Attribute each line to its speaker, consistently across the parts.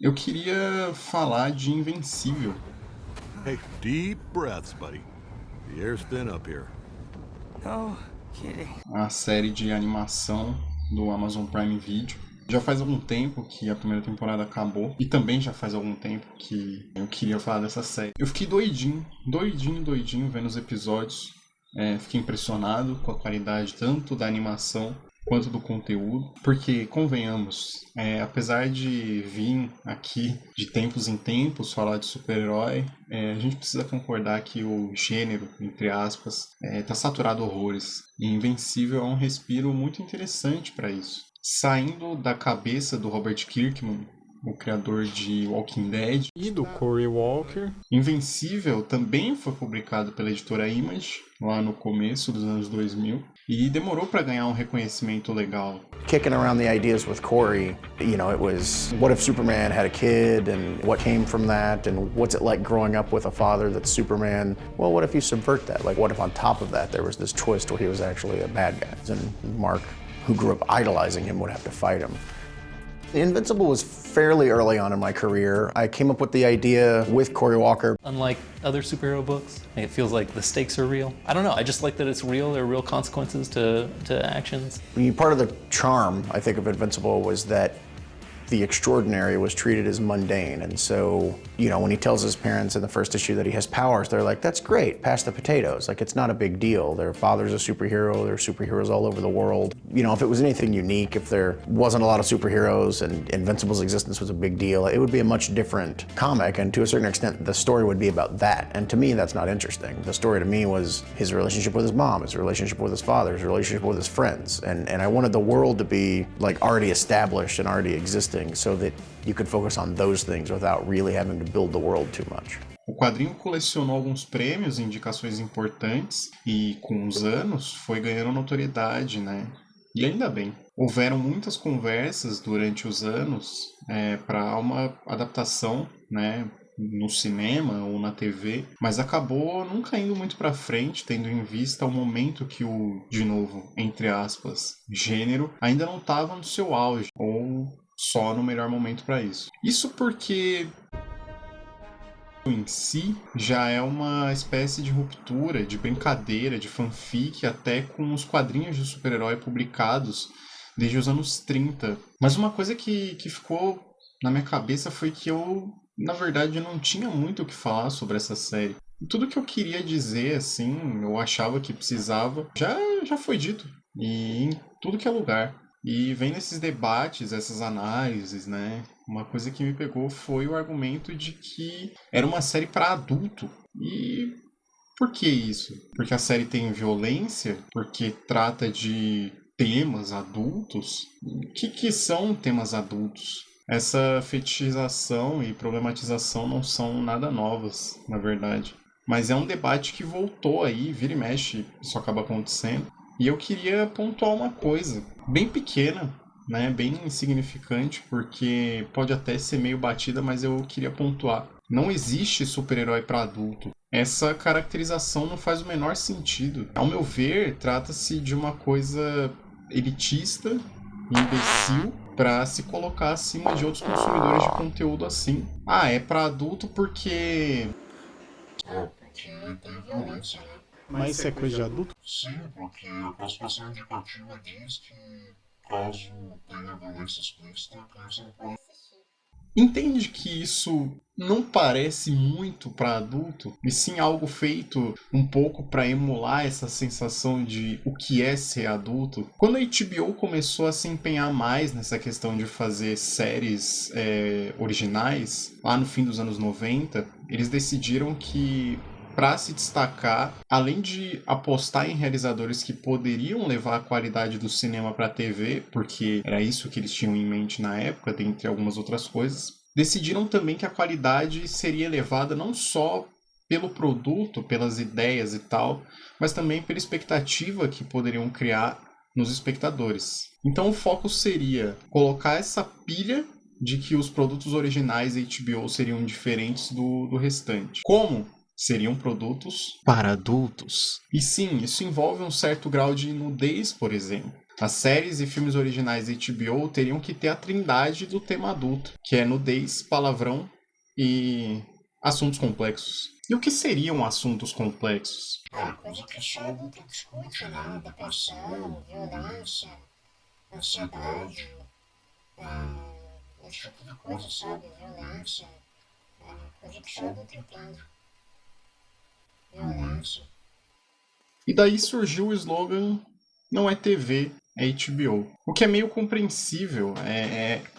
Speaker 1: Eu queria falar de Invencível,
Speaker 2: Hey, deep breaths, buddy. The air's thin up here.
Speaker 3: No kidding.
Speaker 1: a série de animação do Amazon Prime Video. Já faz algum tempo que a primeira temporada acabou e também já faz algum tempo que eu queria falar dessa série. Eu fiquei doidinho vendo os episódios. Fiquei impressionado com a qualidade tanto da animação quanto do conteúdo, porque, convenhamos, apesar de vir aqui de tempos em tempos falar de super-herói, a gente precisa concordar que o gênero, entre aspas, tá saturado horrores. E Invencível é um respiro muito interessante para isso. Saindo da cabeça do Robert Kirkman, o criador de Walking Dead,
Speaker 4: E do Cory Walker.
Speaker 1: Invencível também foi publicado pela editora Image, lá no começo dos anos 2000, e demorou para ganhar um reconhecimento legal.
Speaker 5: Kicking around the ideas with Corey, it was what if Superman had a kid and what came from that and what's it like growing up with a father that's Superman? Well, what if you subvert that? Like, what if on top of that there was this twist where he was actually a bad guy? And Mark, who grew up idolizing him, would have to fight him. Invincible was fairly early on in my career. I came up with the idea with Cory Walker.
Speaker 6: Unlike other superhero books, it feels like the stakes are real. I don't know, I just like that it's real, there are real consequences to actions.
Speaker 5: Part of the charm, I think, of Invincible was that the extraordinary was treated as mundane. And so, when he tells his parents in the first issue that he has powers, they're like, that's great, pass the potatoes. Like, it's not a big deal. Their father's a superhero, there are superheroes all over the world. If it was anything unique, if there wasn't a lot of superheroes and Invincible's existence was a big deal, it would be a much different comic. And to a certain extent, the story would be about that. And to me, that's not interesting. The story to me was his relationship with his mom, his relationship with his father, his relationship with his friends. And I wanted the world to be like already established and already existing, so that you could focus on those things without really having to build the world too much.
Speaker 1: O quadrinho colecionou alguns prêmios e indicações importantes e, com os anos, foi ganhando notoriedade, né? E ainda bem. Houveram muitas conversas durante os anos para uma adaptação, né, no cinema ou na TV, mas acabou nunca indo muito para frente, tendo em vista o momento que o, de novo, entre aspas, gênero, ainda não estava no seu auge, ou só no melhor momento para isso. Isso porque em si já é uma espécie de ruptura, de brincadeira, de fanfic, até com os quadrinhos de super-herói publicados desde os anos 30. Mas uma coisa que ficou na minha cabeça foi que eu, na verdade, não tinha muito o que falar sobre essa série. Tudo que eu queria dizer, assim, eu achava que precisava, já foi dito. E em tudo que é lugar. E vem nesses debates, essas análises, né? Uma coisa que me pegou foi o argumento de que era uma série para adulto. E por que isso? Porque a série tem violência? Porque trata de temas adultos? O que são temas adultos? Essa fetichização e problematização não são nada novas, na verdade. Mas é um debate que voltou aí, vira e mexe, isso acaba acontecendo. E eu queria pontuar uma coisa, bem pequena, né, bem insignificante, porque pode até ser meio batida, mas eu queria pontuar. Não existe super-herói para adulto. Essa caracterização não faz o menor sentido. Ao meu ver, trata-se de uma coisa elitista, imbecil, para se colocar acima de outros consumidores de conteúdo assim. Ah, é para adulto porque...
Speaker 7: porque tem violência, né?
Speaker 4: Mas isso é coisa de adulto?
Speaker 7: Sim, porque a classificação indicativa diz que caso tenha violência explícita, a criança não pode assistir.
Speaker 1: Entende que isso não parece muito para adulto, e sim algo feito um pouco para emular essa sensação de o que é ser adulto? Quando a HBO começou a se empenhar mais nessa questão de fazer séries originais, lá no fim dos anos 90, eles decidiram que, para se destacar, além de apostar em realizadores que poderiam levar a qualidade do cinema para a TV, porque era isso que eles tinham em mente na época, dentre algumas outras coisas, decidiram também que a qualidade seria elevada não só pelo produto, pelas ideias e tal, mas também pela expectativa que poderiam criar nos espectadores. Então o foco seria colocar essa pilha de que os produtos originais da HBO seriam diferentes do restante. Como? Seriam produtos para adultos. E sim, isso envolve um certo grau de nudez, por exemplo. As séries e filmes originais da HBO teriam que ter a trindade do tema adulto, que é nudez, palavrão e assuntos complexos. E o que seriam assuntos complexos?
Speaker 7: Coisa que só adulto discute, né? Depressão, violência, ansiedade, esse tipo de coisa, sabe? Violência, coisa que só adulto entende. Violência.
Speaker 1: E daí surgiu o slogan "Não é TV, é HBO". O que é meio compreensível,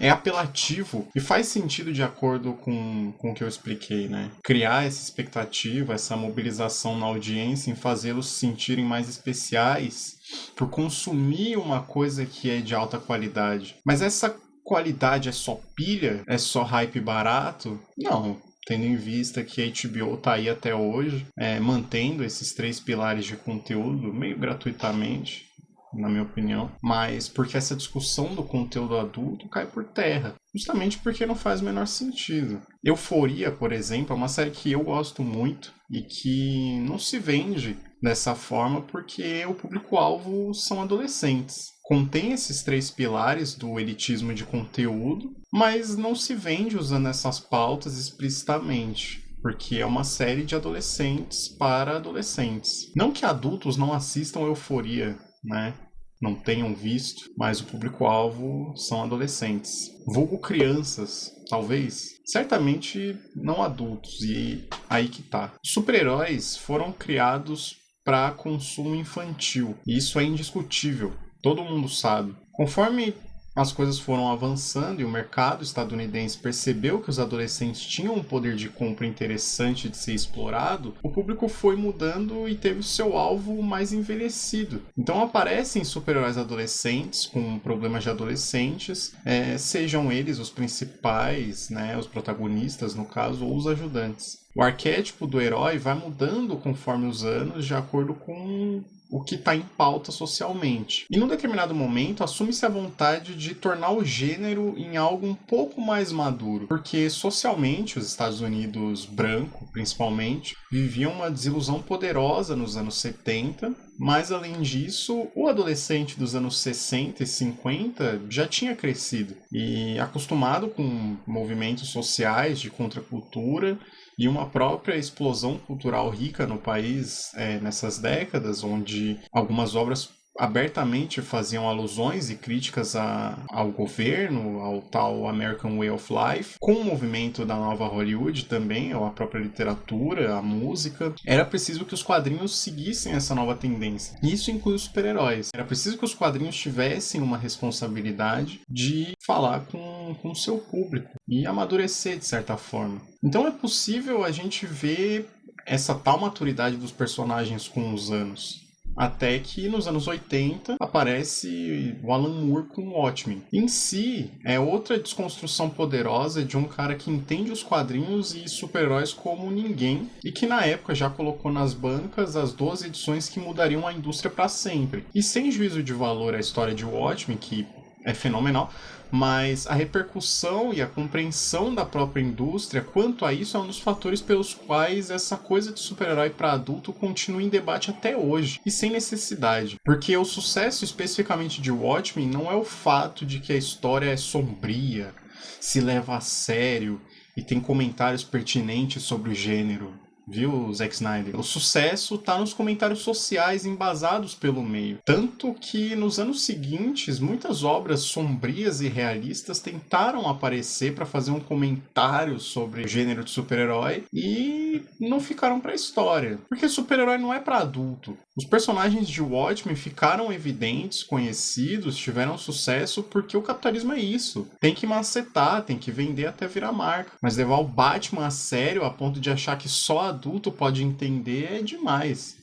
Speaker 1: é apelativo e faz sentido de acordo com o que eu expliquei, né? Criar essa expectativa, essa mobilização na audiência em fazê-los se sentirem mais especiais por consumir uma coisa que é de alta qualidade. Mas essa qualidade é só pilha? É só hype barato? Não. Tendo em vista que a HBO tá aí até hoje, mantendo esses 3 pilares de conteúdo meio gratuitamente, na minha opinião, mas porque essa discussão do conteúdo adulto cai por terra, justamente porque não faz o menor sentido. Euphoria, por exemplo, é uma série que eu gosto muito e que não se vende dessa forma porque o público-alvo são adolescentes. Contém esses 3 pilares do elitismo de conteúdo, mas não se vende usando essas pautas explicitamente, porque é uma série de adolescentes para adolescentes. Não que adultos não assistam Euphoria, né? Não tenham visto, mas o público-alvo são adolescentes. Vulgo crianças, talvez. Certamente não adultos, e aí que tá. Super-heróis foram criados para consumo infantil, e isso é indiscutível. Todo mundo sabe. Conforme as coisas foram avançando e o mercado estadunidense percebeu que os adolescentes tinham um poder de compra interessante de ser explorado, o público foi mudando e teve o seu alvo mais envelhecido. Então aparecem super-heróis adolescentes com problemas de adolescentes, sejam eles os principais, né, os protagonistas no caso, ou os ajudantes. O arquétipo do herói vai mudando conforme os anos de acordo com o que está em pauta socialmente. E num determinado momento assume-se a vontade de tornar o gênero em algo um pouco mais maduro, porque socialmente os Estados Unidos branco, principalmente, viviam uma desilusão poderosa nos anos 70, mas além disso, o adolescente dos anos 60 e 50 já tinha crescido e acostumado com movimentos sociais de contracultura e uma própria explosão cultural rica no país nessas décadas, onde algumas obras abertamente faziam alusões e críticas ao governo, ao tal American Way of Life, com o movimento da nova Hollywood também, ou a própria literatura, a música. Era preciso que os quadrinhos seguissem essa nova tendência. E isso inclui os super-heróis. Era preciso que os quadrinhos tivessem uma responsabilidade de falar com o seu público e amadurecer de certa forma. Então é possível a gente ver essa tal maturidade dos personagens com os anos. Até que nos anos 80 aparece o Alan Moore com Watchmen. Em si, é outra desconstrução poderosa de um cara que entende os quadrinhos e super-heróis como ninguém e que na época já colocou nas bancas as 12 edições que mudariam a indústria para sempre. E sem juízo de valor a história de Watchmen, que é fenomenal, mas a repercussão e a compreensão da própria indústria quanto a isso é um dos fatores pelos quais essa coisa de super-herói para adulto continua em debate até hoje, e sem necessidade. Porque o sucesso especificamente de Watchmen não é o fato de que a história é sombria, se leva a sério e tem comentários pertinentes sobre o gênero. Viu, Zack Snyder? O sucesso tá nos comentários sociais embasados pelo meio. Tanto que nos anos seguintes, muitas obras sombrias e realistas tentaram aparecer para fazer um comentário sobre o gênero de super-herói e não ficaram pra história. Porque super-herói não é para adulto. Os personagens de Watchmen ficaram evidentes, conhecidos, tiveram sucesso porque o capitalismo é isso. Tem que macetar, tem que vender até virar marca. Mas levar o Batman a sério a ponto de achar que só adulto pode entender é demais.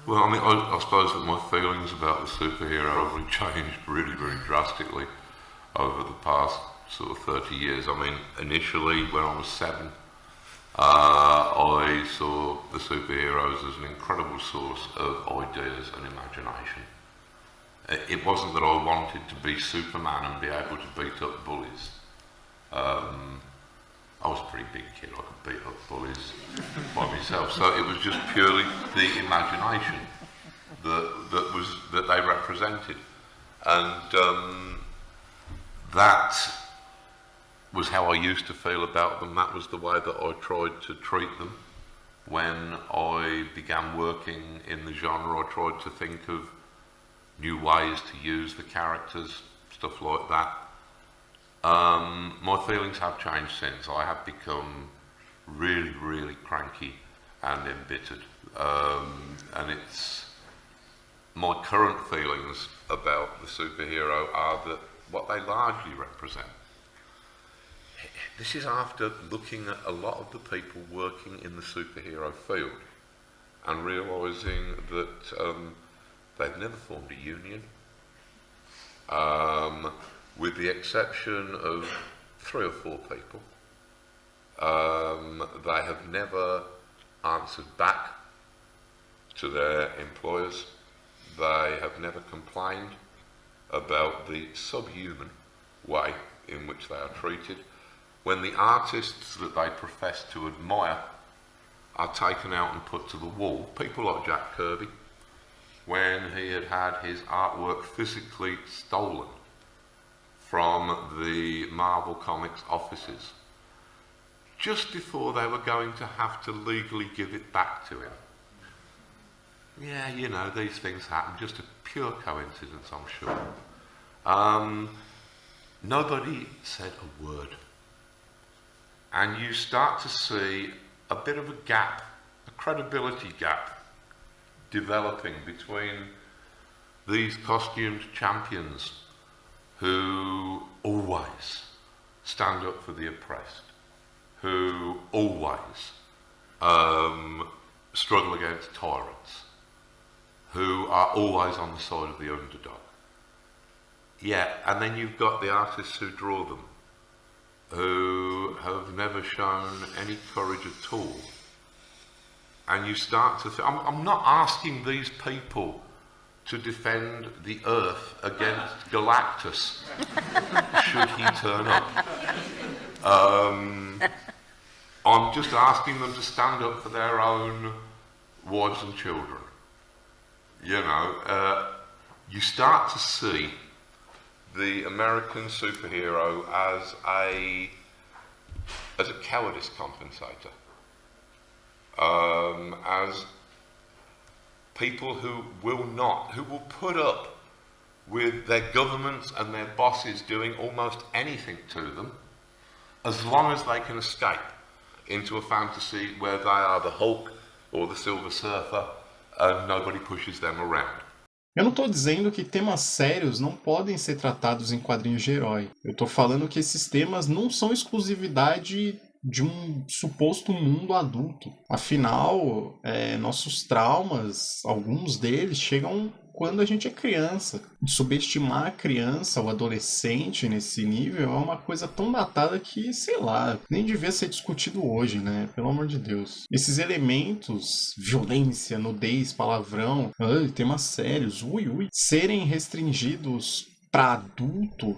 Speaker 8: Well, I mean, I suppose that my feelings about the superhero have changed really very drastically over the past sort of 30 years. I mean, initially when I was 7, I saw the superheroes as an incredible source of ideas and imagination. It wasn't that I wanted to be Superman and be able to beat up bullies. I was a pretty big kid, I could beat up bullies by myself, so it was just purely the imagination that they represented. And that was how I used to feel about them. That was the way that I tried to treat them. When I began working in the genre, I tried to think of new ways to use the characters, stuff like that. My feelings have changed since. I have become really, really cranky and embittered. And it's my current feelings about the superhero are that what they largely represent. This is after looking at a lot of the people working in the superhero field and realising that they've never formed a union, with the exception of 3 or 4 people. They have never answered back to their employers. They have never complained about the subhuman way in which they are treated. When the artists that they profess to admire are taken out and put to the wall, people like Jack Kirby, when he had had his artwork physically stolen from the Marvel Comics offices, just before they were going to have to legally give it back to him. Yeah, you know, these things happen, just a pure coincidence, I'm sure. Nobody said a word. And you start to see a bit of a gap, a credibility gap, developing between these costumed champions who always stand up for the oppressed, who always struggle against tyrants, who are always on the side of the underdog. Yeah, and then you've got the artists who draw them, who have never shown any courage at all. And you start to think, I'm not asking these people to defend the Earth against Galactus, should he turn up. I'm just asking them to stand up for their own wives and children. You know, you start to see the American superhero as a cowardice compensator, as people who will put up with their governments and their bosses doing almost anything to them, as long as they can escape into a fantasy where they are the Hulk or the Silver Surfer and nobody pushes them around.
Speaker 1: Eu não tô dizendo que temas sérios não podem ser tratados em quadrinhos de herói. Eu tô falando que esses temas não são exclusividade de um suposto mundo adulto. Afinal, nossos traumas, alguns deles, chegam quando a gente é criança. Subestimar a criança, o adolescente nesse nível é uma coisa tão datada que, sei lá, nem devia ser discutido hoje, né? Pelo amor de Deus. Esses elementos, violência, nudez, palavrão, temas sérios, serem restringidos para adulto,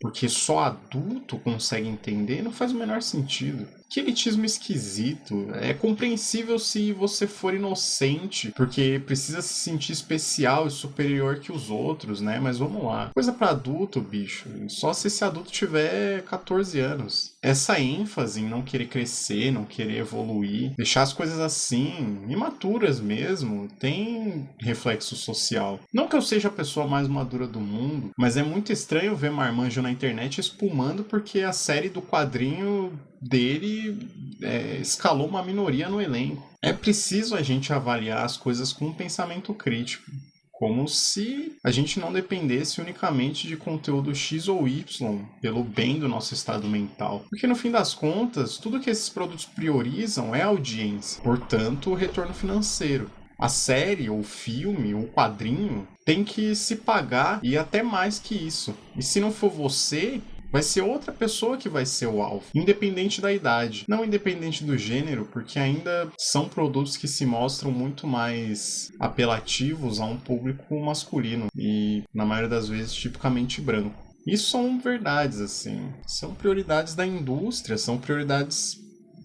Speaker 1: porque só adulto consegue entender, não faz o menor sentido. Que elitismo esquisito. É compreensível se você for inocente, porque precisa se sentir especial e superior que os outros, né? Mas vamos lá. Coisa pra adulto, bicho. Só se esse adulto tiver 14 anos. Essa ênfase em não querer crescer, não querer evoluir, deixar as coisas assim, imaturas mesmo, tem reflexo social. Não que eu seja a pessoa mais madura do mundo, mas é muito estranho ver marmanjo na internet espumando porque a série do quadrinho dele escalou uma minoria no elenco. É preciso a gente avaliar as coisas com um pensamento crítico, como se a gente não dependesse unicamente de conteúdo X ou Y pelo bem do nosso estado mental. Porque no fim das contas, tudo que esses produtos priorizam é a audiência, portanto o retorno financeiro. A série, ou filme, ou quadrinho tem que se pagar e até mais que isso. E se não for você, vai ser outra pessoa que vai ser o alvo, independente da idade, não independente do gênero, porque ainda são produtos que se mostram muito mais apelativos a um público masculino e, na maioria das vezes, tipicamente branco. Isso são verdades, assim, são prioridades da indústria, são prioridades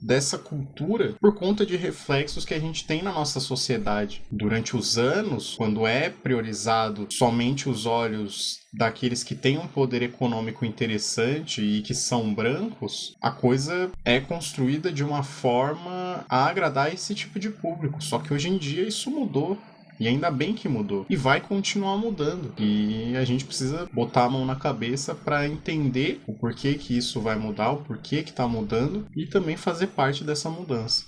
Speaker 1: dessa cultura por conta de reflexos que a gente tem na nossa sociedade. Durante os anos, quando é priorizado somente os olhos daqueles que têm um poder econômico interessante e que são brancos, a coisa é construída de uma forma a agradar esse tipo de público. Só que hoje em dia isso mudou. E ainda bem que mudou. E vai continuar mudando. E a gente precisa botar a mão na cabeça para entender o porquê que isso vai mudar, o porquê que tá mudando e também fazer parte dessa mudança.